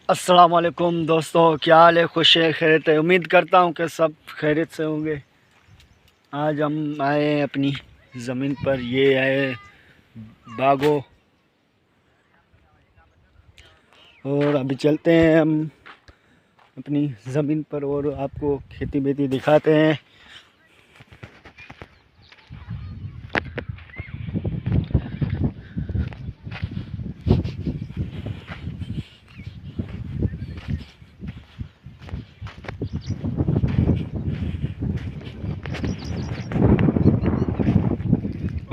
अस्सलाम वालेकुम दोस्तों, क्या हाल है? खुश है, खैरियत है? उम्मीद करता हूँ कि सब खैरियत से होंगे। आज हम आए हैं अपनी ज़मीन पर। ये है बागो और अभी चलते हैं हम अपनी ज़मीन पर और आपको खेती बेती दिखाते हैं।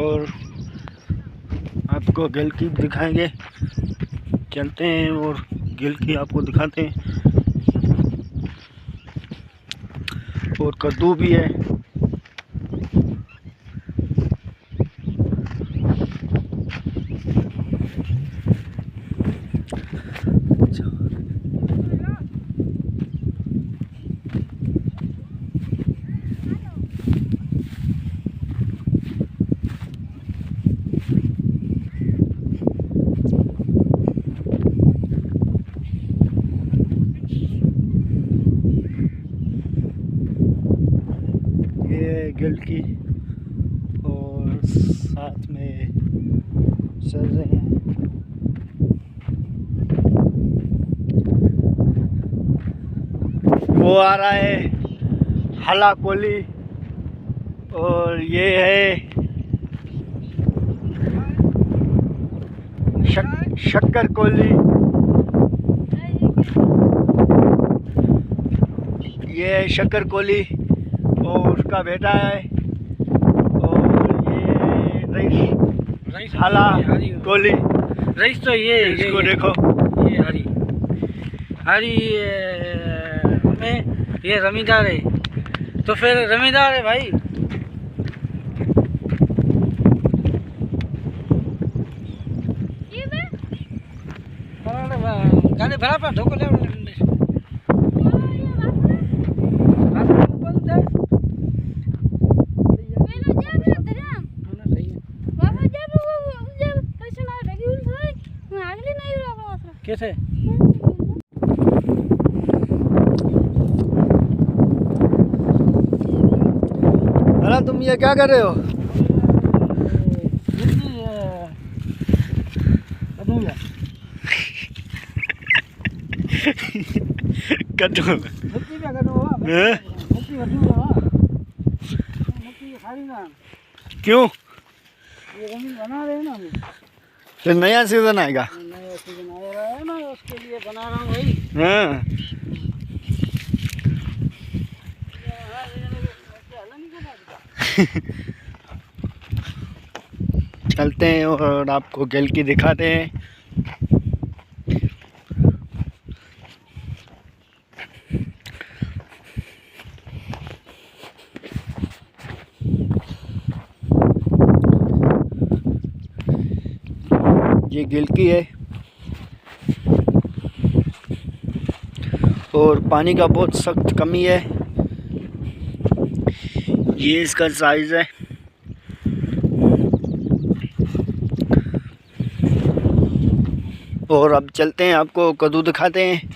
और आपको गिल की दिखाएंगे। चलते हैं और गिल की आपको दिखाते हैं। और कद्दू भी है। ये गिल की और साथ में चल रहे हैं। वो आ रहा है हला कोली और ये है शक्कर कोली। ये है शक्कर कोली और उसका बेटा है। और ये है रईस हला कोली। रईस तो ये इसको देखो, ये हरी हरी में ये जमींदार है। तो फिर जमींदार है भाई। गाड़ी भरा पर धोखो ले कैसे अरे तुम ये क्या कर रहे हो? कद्दू क्यों? ये जमीन बना रहे हैं ना, फिर नया सीजन आएगा। नया सीजन आ रहा है ना, उसके लिए बना रहा हूँ भाई। हाँ, चलते हैं और आपको गिल की दिखाते हैं। ये गिल की है और पानी का बहुत सख्त कमी है। ये इसका साइज़ है। और अब चलते हैं, आपको कद्दू दिखाते हैं।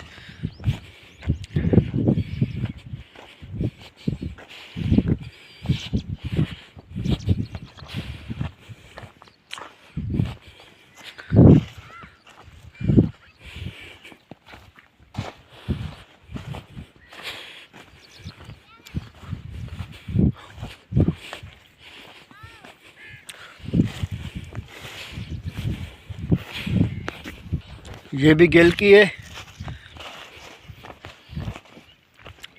ये भी गिल की है।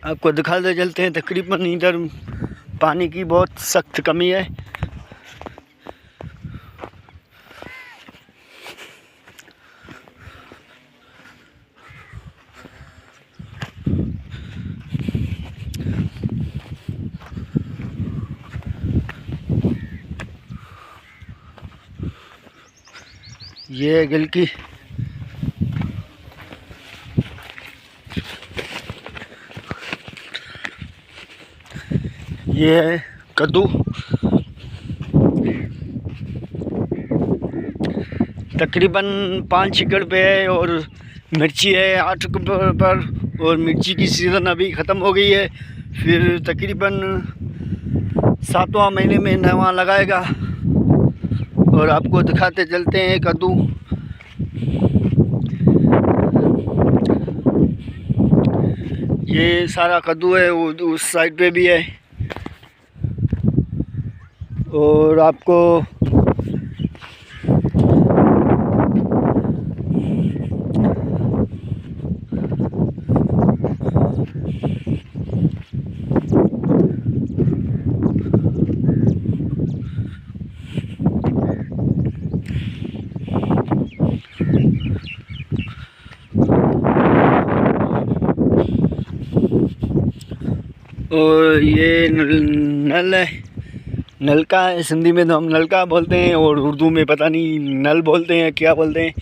आपको दिखाते चलते हैं। तकरीबन इधर पानी की बहुत सख्त कमी है। ये है गिल की। ये है कद्दू। तकरीबन 5 एकड़ पे है और मिर्ची है 8 रुपये पर, और मिर्ची की सीज़न अभी ख़त्म हो गई है, फिर तकरीबन 7वां महीने में नवा लगाएगा। और आपको दिखाते चलते हैं कद्दू। ये सारा कद्दू है, वो उस साइड पे भी है। और आपको और ये नल है, नलका है। सिंधी में तो हम नलका बोलते हैं, और उर्दू में पता नहीं नल बोलते हैं क्या बोलते हैं।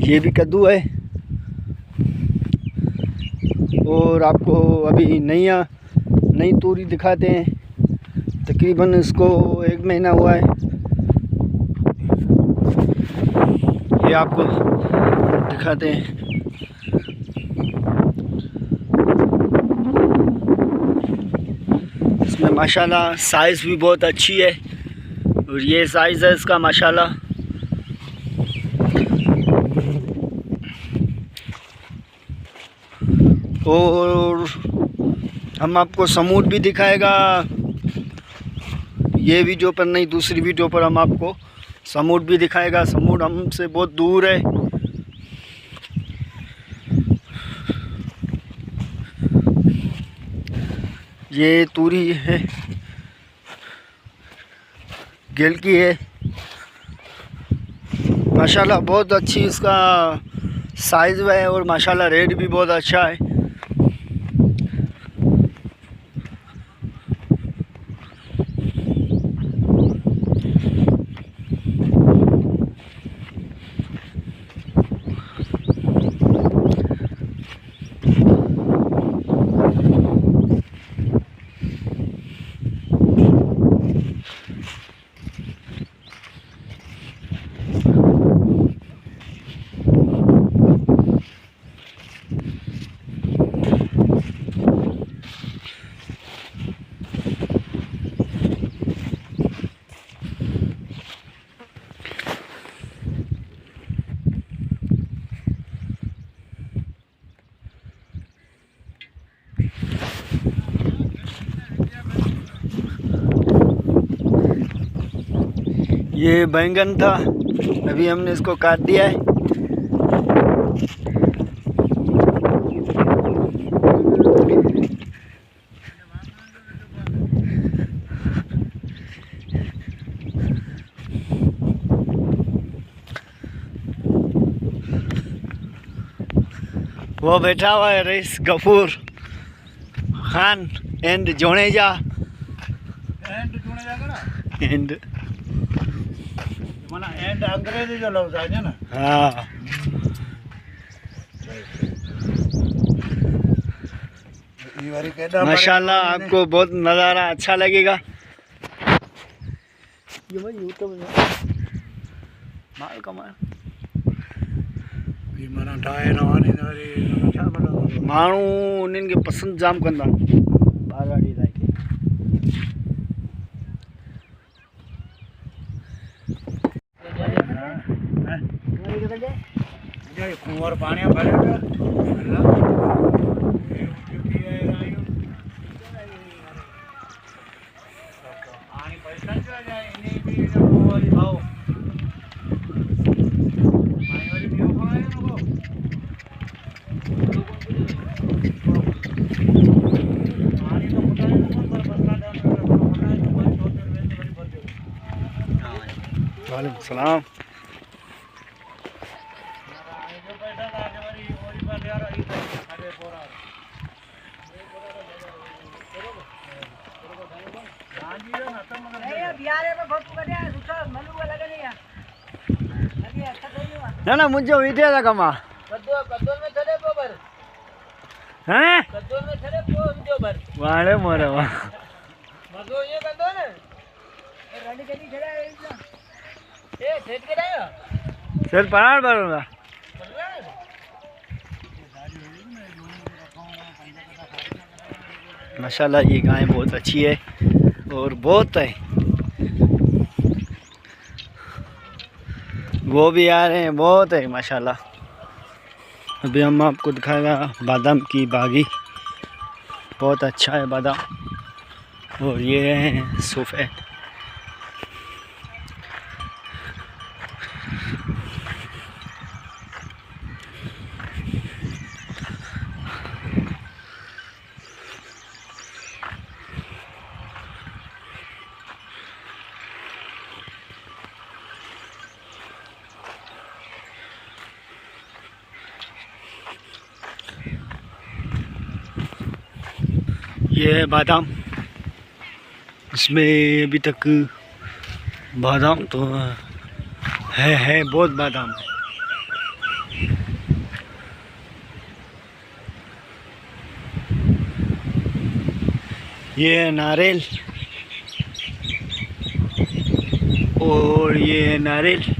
ये भी कद्दू है। और आपको अभी नई तूरी दिखाते हैं। तकरीबन इसको 1 महीना हुआ है। ये आपको दिखाते हैं। इसमें माशाल्लाह साइज़ भी बहुत अच्छी है, और ये साइज़ है इसका माशाल्लाह। और हम आपको समूड भी दिखाएगा ये वीडियो पर नहीं, दूसरी वीडियो पर हम आपको समूड भी दिखाएगा। समूड हमसे बहुत दूर है। ये तूरी है, गिल की है माशाल्लाह, बहुत अच्छी इसका साइज़ है, और माशाल्लाह रेट भी बहुत अच्छा है। ये बैंगन था, अभी हमने इसको काट दिया है। वो बैठा हुआ है rice Ghafoor Khan and जोनेजा and माना एंड अंग्रेजी जो लफ्ज़ है ना। हाँ, माशाल्लाह आपको बहुत नज़ारा अच्छा लगेगा। ये भाई यूट्यूब में माल कमाल माना ठाहे रवानी माण्हू उन्हनि खे पसंदि जाम कंदा बारवाड़ी इलाइक़े। कुंवर पानी भरे वालेकुम सलाम। ना ना मुझे वीडियो था कमा हैं वाले मोरे वाह सर परार बरोला माशाल्लाह ये गाय बहुत अच्छी है और बहुत है। वो भी आ रहे हैं, बहुत है माशाल्लाह। अभी हम आपको दिखाएगा बादाम की बागी, बहुत अच्छा है बादाम। और ये है सोफे। ये है बादाम, इसमें अभी तक बादाम तो है बहुत बादाम है। ये है नारियल और ये है नारियल।